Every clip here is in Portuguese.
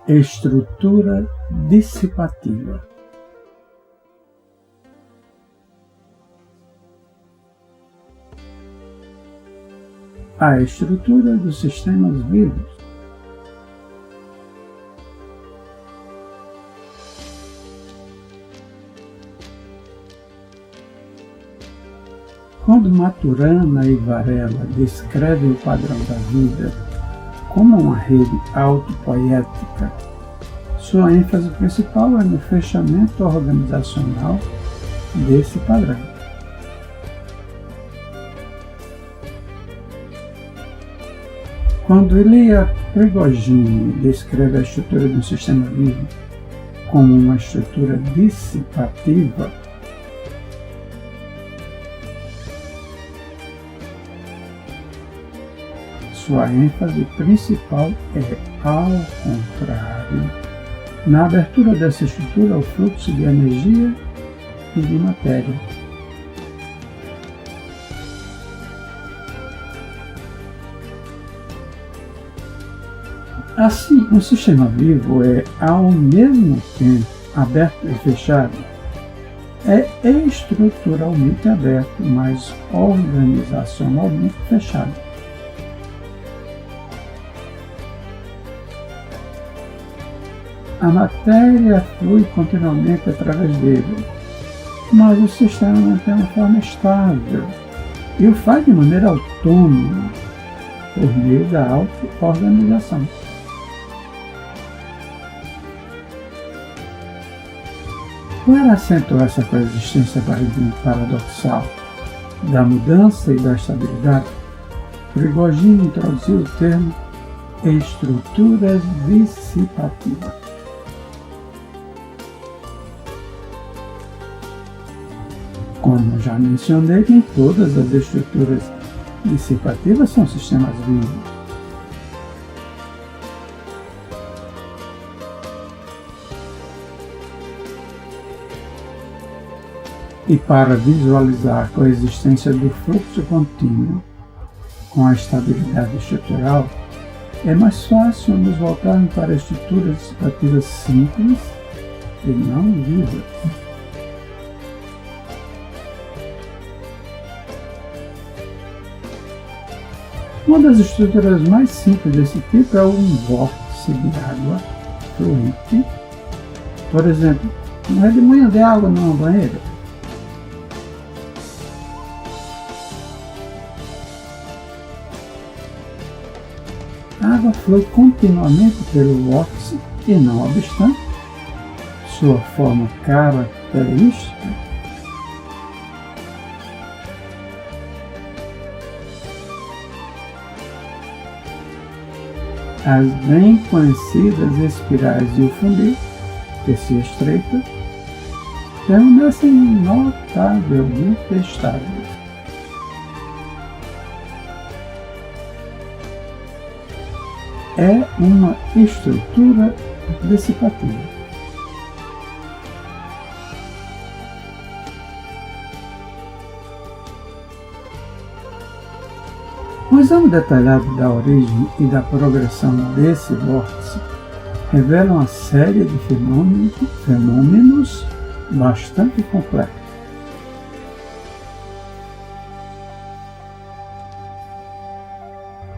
Estrutura dissipativa. A estrutura dos sistemas vivos. Quando Maturana e Varela descrevem o padrão da vida como uma rede autopoética, sua ênfase principal é no fechamento organizacional desse padrão. Quando Ilya Prigogine descreve a estrutura do sistema vivo como uma estrutura dissipativa, sua ênfase principal é, ao contrário, na abertura dessa estrutura ao fluxo de energia e de matéria. Assim, um sistema vivo é, ao mesmo tempo, aberto e fechado. É estruturalmente aberto, mas organizacionalmente fechado. A matéria flui continuamente através dele, mas o sistema mantém uma forma estável e o faz de maneira autônoma, por meio da auto-organização. Para acentuar essa coexistência paradoxal da mudança e da estabilidade, Prigogine introduziu o termo estruturas dissipativas. Como já mencionei, nem todas as estruturas dissipativas são sistemas vivos. E para visualizar a coexistência do fluxo contínuo com a estabilidade estrutural, é mais fácil nos voltarmos para estruturas dissipativas simples e não vivas. Uma das estruturas mais simples desse tipo é um vórtice de água fluente. Por exemplo, um redemoinho de água numa banheira. A água flui continuamente pelo vórtice e, não obstante sua forma característica, as bem conhecidas espirais de fundir, que se estreita, permanecem notavelmente estáveis. É uma estrutura dissipativa. Um exame detalhado da origem e da progressão desse vórtice revela uma série de fenômenos bastante complexos.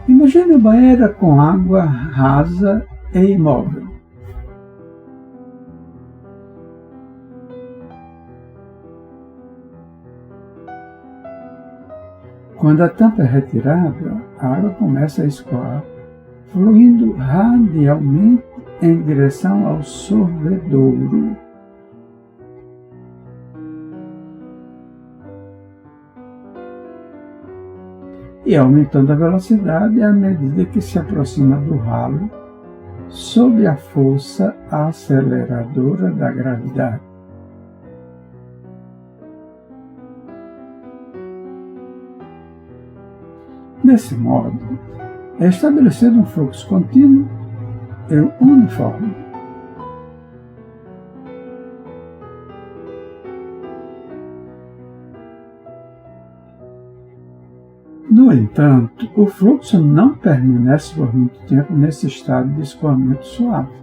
Imagine uma banheira com água rasa e imóvel. Quando a tampa é retirada, a água começa a escoar, fluindo radialmente em direção ao sorvedouro. E aumentando a velocidade à medida que se aproxima do ralo, sob a força aceleradora da gravidade. Desse modo, é estabelecido um fluxo contínuo e uniforme. No entanto, o fluxo não permanece por muito tempo nesse estado de escoamento suave.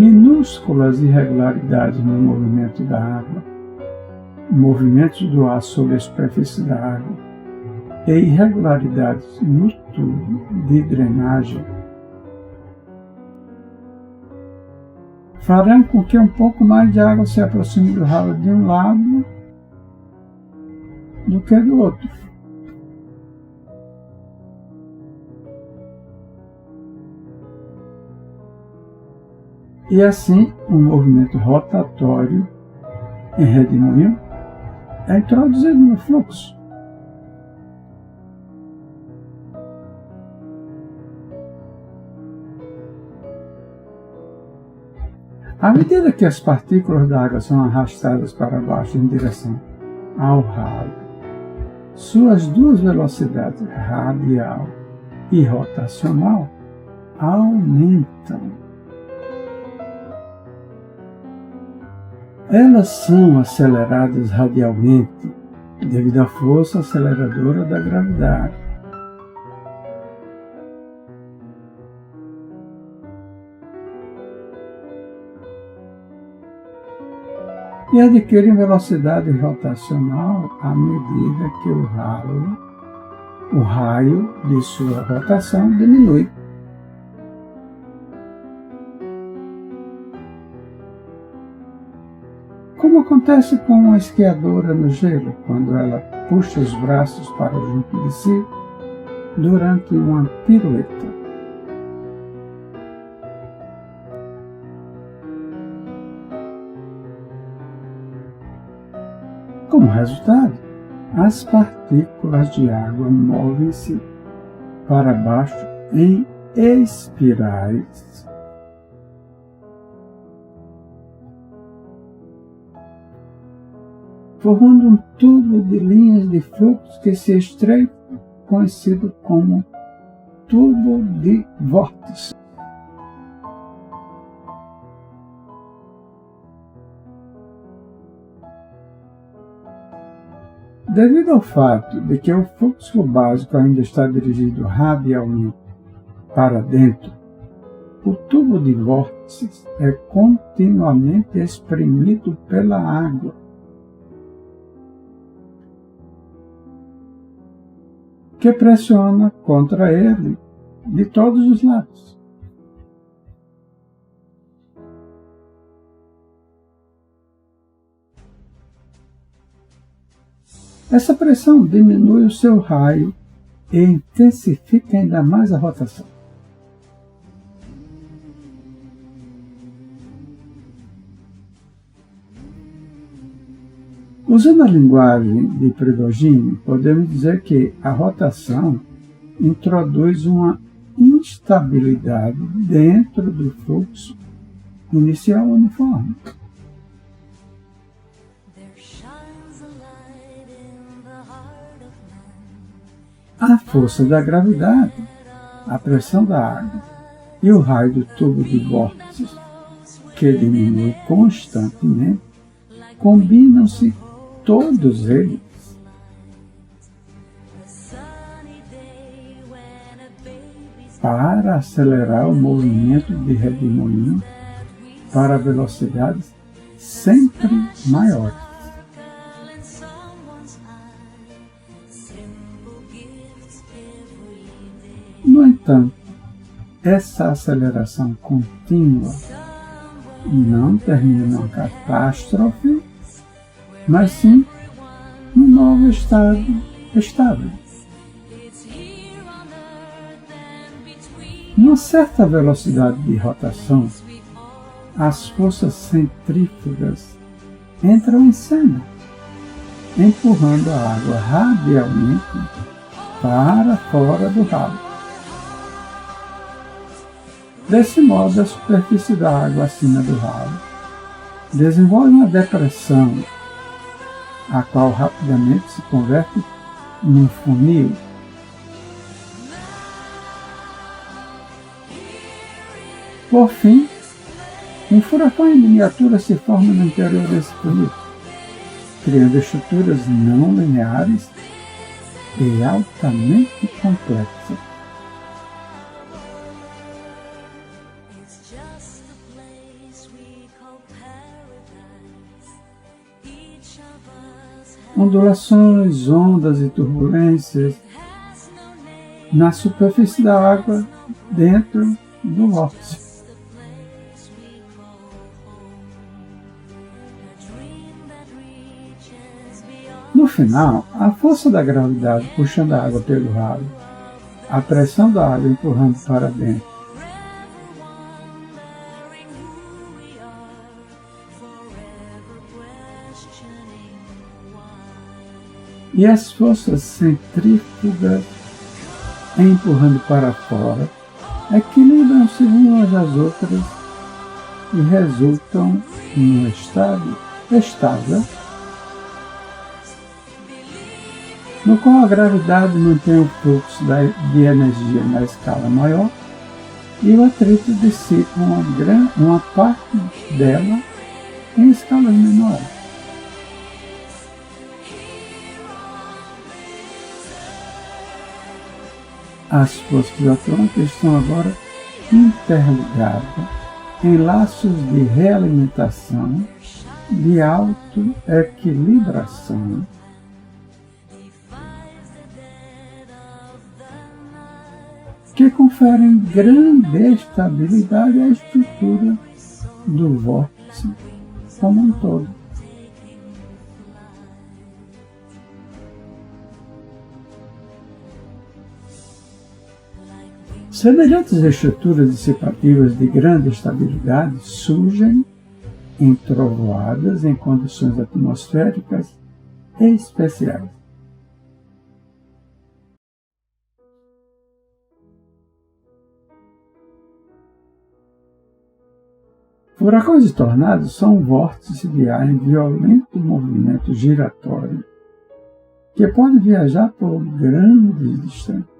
minúsculas irregularidades no movimento da água, movimentos do ar sobre a superfície da água e irregularidades no tubo de drenagem farão com que um pouco mais de água se aproxime do ralo de um lado do que do outro. E assim, um movimento rotatório em redemoinho é introduzido no fluxo. À medida que as partículas da água são arrastadas para baixo em direção ao ralo, suas duas velocidades, radial e rotacional, aumentam. Elas são aceleradas radialmente devido à força aceleradora da gravidade. E adquirem velocidade rotacional à medida que o raio de sua rotação diminui. Como acontece com uma esquiadora no gelo, quando ela puxa os braços para junto de si durante uma pirueta. Como resultado, as partículas de água movem-se para baixo em espirais. Formando um tubo de linhas de fluxo que se estreita, conhecido como tubo de vórtice. Devido ao fato de que o fluxo básico ainda está dirigido radialmente para dentro, o tubo de vórtices é continuamente exprimido pela água, que pressiona contra ele de todos os lados. Essa pressão diminui o seu raio e intensifica ainda mais a rotação. Usando a linguagem de Prigogine, podemos dizer que a rotação introduz uma instabilidade dentro do fluxo inicial uniforme. A força da gravidade, a pressão da água e o raio do tubo de vórtices, que diminui constantemente, combinam-se todos eles para acelerar o movimento de redemoinho para velocidades sempre maiores. No entanto, essa aceleração contínua não termina numa catástrofe, mas sim num novo estado estável. Numa certa velocidade de rotação, as forças centrífugas entram em cena, empurrando a água radialmente para fora do ralo. Desse modo, a superfície da água acima do ralo desenvolve uma depressão, a qual rapidamente se converte num funil. Por fim, um furacão em miniatura se forma no interior desse funil, criando estruturas não lineares e altamente complexas. ondulações, ondas e turbulências na superfície da água dentro do vórtice. No final, a força da gravidade puxando a água pelo ralo, a pressão da água empurrando para dentro, e as forças centrífugas empurrando para fora, equilibram-se umas às outras e resultam em um estado estável, no qual a gravidade mantém o fluxo de energia na escala maior e o atrito dissipa uma parte dela em escalas menores. As forças atômicas estão agora interligadas em laços de realimentação, de autoequilibração, que conferem grande estabilidade à estrutura do vórtice como um todo. Semelhantes estruturas dissipativas de grande estabilidade surgem em trovoadas em condições atmosféricas especiais. Furacões e tornados são vórtices de ar em violento movimento giratório que pode viajar por grandes distâncias.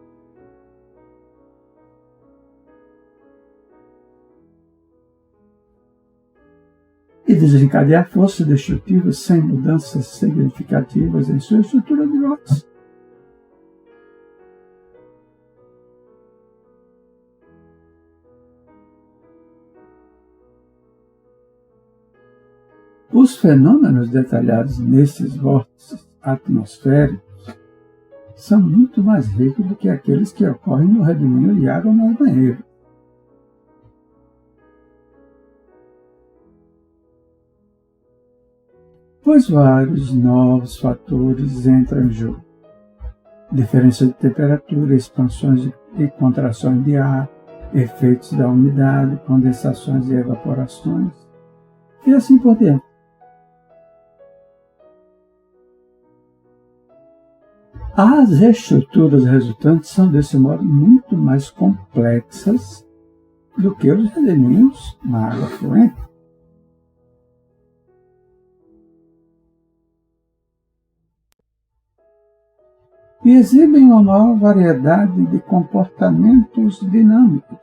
E desencadear forças destrutivas sem mudanças significativas em sua estrutura de vórtice. Os fenômenos detalhados nesses vórtices atmosféricos são muito mais ricos do que aqueles que ocorrem no redemoinho de água nas banheiras. Pois vários novos fatores entram em jogo. Diferença de temperatura, expansões e contrações de ar, efeitos da umidade, condensações e evaporações, e assim por diante. As estruturas resultantes são, desse modo, muito mais complexas do que os redemoinhos na água fluente. E exibem uma maior variedade de comportamentos dinâmicos.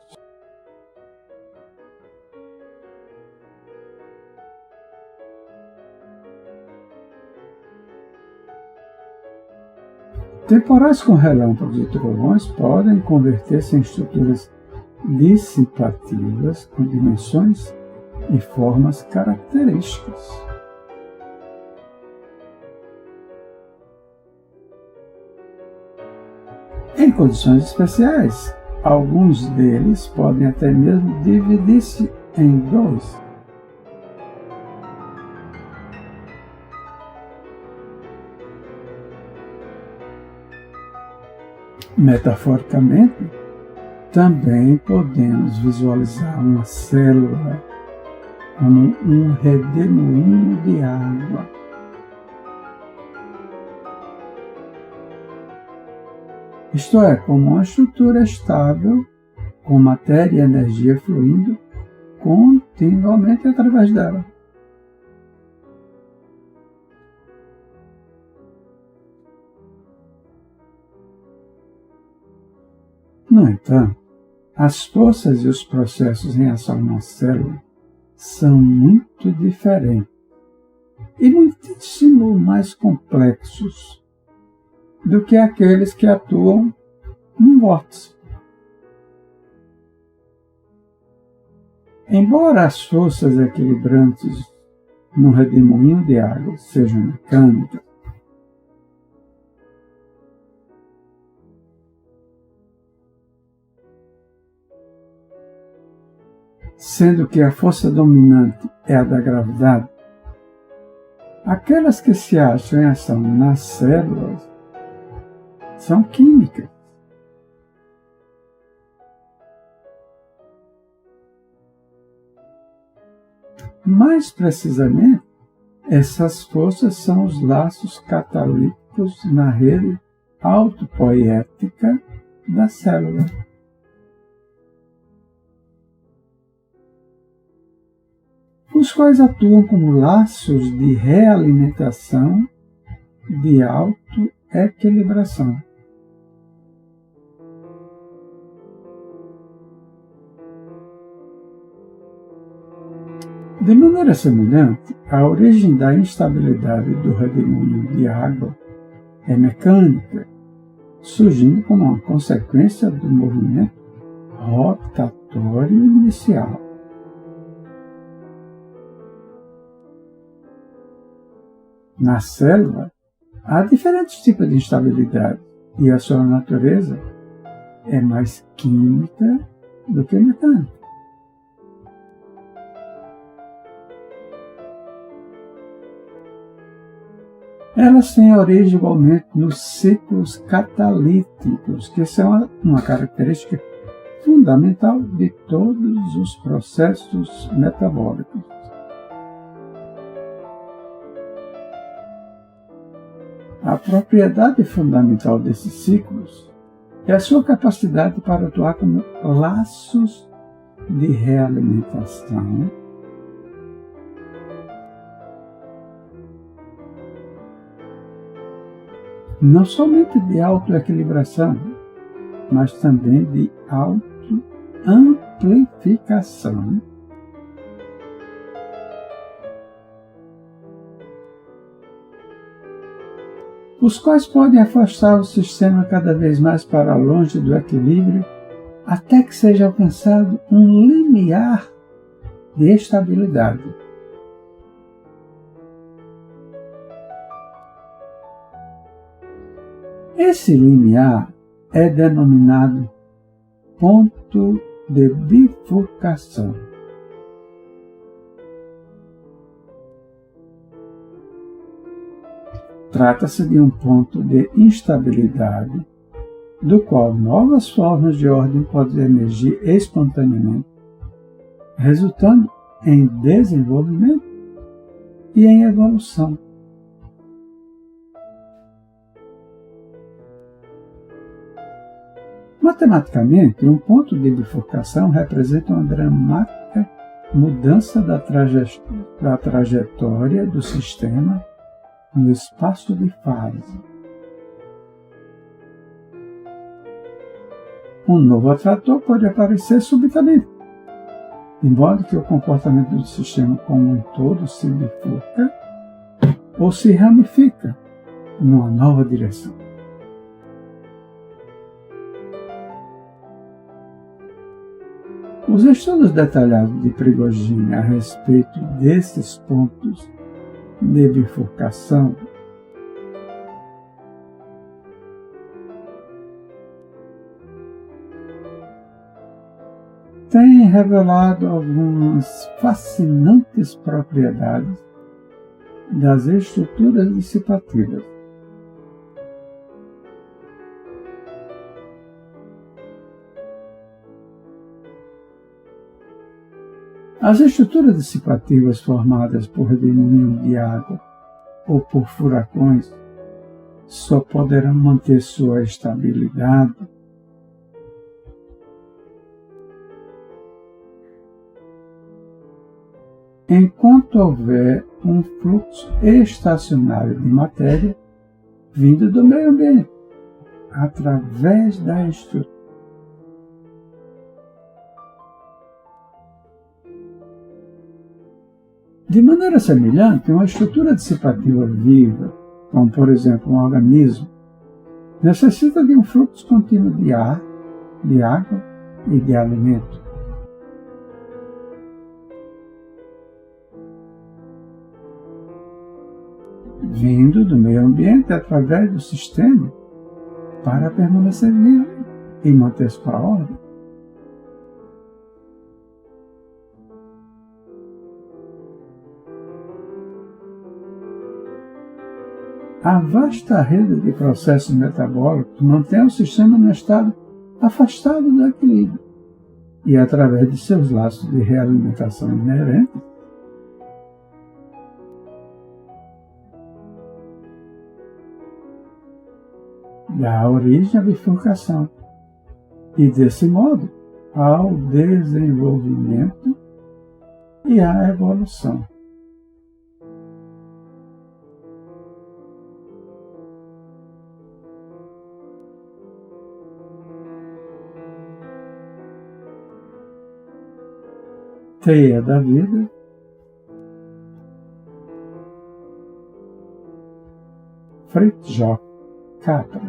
Temporais com relâmpagos e trovões podem converter-se em estruturas dissipativas com dimensões e formas características. Em condições especiais, alguns deles podem até mesmo dividir-se em dois. Metaforicamente, também podemos visualizar uma célula como um redemoinho de água. Isto é, como uma estrutura estável, com matéria e energia fluindo continuamente através dela. No entanto, as forças e os processos em ação na célula são muito diferentes e muitíssimo mais complexos do que aqueles que atuam num vórtice. Embora as forças equilibrantes num redemoinho de água sejam mecânicas, sendo que a força dominante é a da gravidade, aquelas que se acham em ação nas células são químicas. Mais precisamente, essas forças são os laços catalíticos na rede autopoética da célula. Os quais atuam como laços de realimentação, de autoequilibração. De maneira semelhante, a origem da instabilidade do redemoinho de água é mecânica, surgindo como uma consequência do movimento rotatório inicial. Na célula, há diferentes tipos de instabilidade e a sua natureza é mais química do que mecânica. Elas têm origem igualmente nos ciclos catalíticos, que são uma característica fundamental de todos os processos metabólicos. A propriedade fundamental desses ciclos é a sua capacidade para atuar como laços de realimentação, não somente de autoequilibração, mas também de autoamplificação, os quais podem afastar o sistema cada vez mais para longe do equilíbrio, até que seja alcançado um limiar de estabilidade. Esse limiar é denominado ponto de bifurcação. Trata-se de um ponto de instabilidade, do qual novas formas de ordem podem emergir espontaneamente, resultando em desenvolvimento e em evolução. Matematicamente, um ponto de bifurcação representa uma dramática mudança da trajetória do sistema no espaço de fase. Um novo atrator pode aparecer subitamente, de modo que o comportamento do sistema como um todo se bifurca ou se ramifica numa nova direção. Os estudos detalhados de Prigogine a respeito desses pontos de bifurcação têm revelado algumas fascinantes propriedades das estruturas dissipativas. As estruturas dissipativas formadas por redemoinho de água ou por furacões só poderão manter sua estabilidade enquanto houver um fluxo estacionário de matéria vindo do meio ambiente, através da estrutura. De maneira semelhante, uma estrutura dissipativa viva, como por exemplo um organismo, necessita de um fluxo contínuo de ar, de água e de alimento. Vindo do meio ambiente através do sistema para permanecer vivo e manter sua ordem. A vasta rede de processos metabólicos mantém o sistema no estado afastado do equilíbrio e, através de seus laços de realimentação inerentes, dá origem à bifurcação e, desse modo, ao desenvolvimento e à evolução. Teia da vida, Fritjof Capra.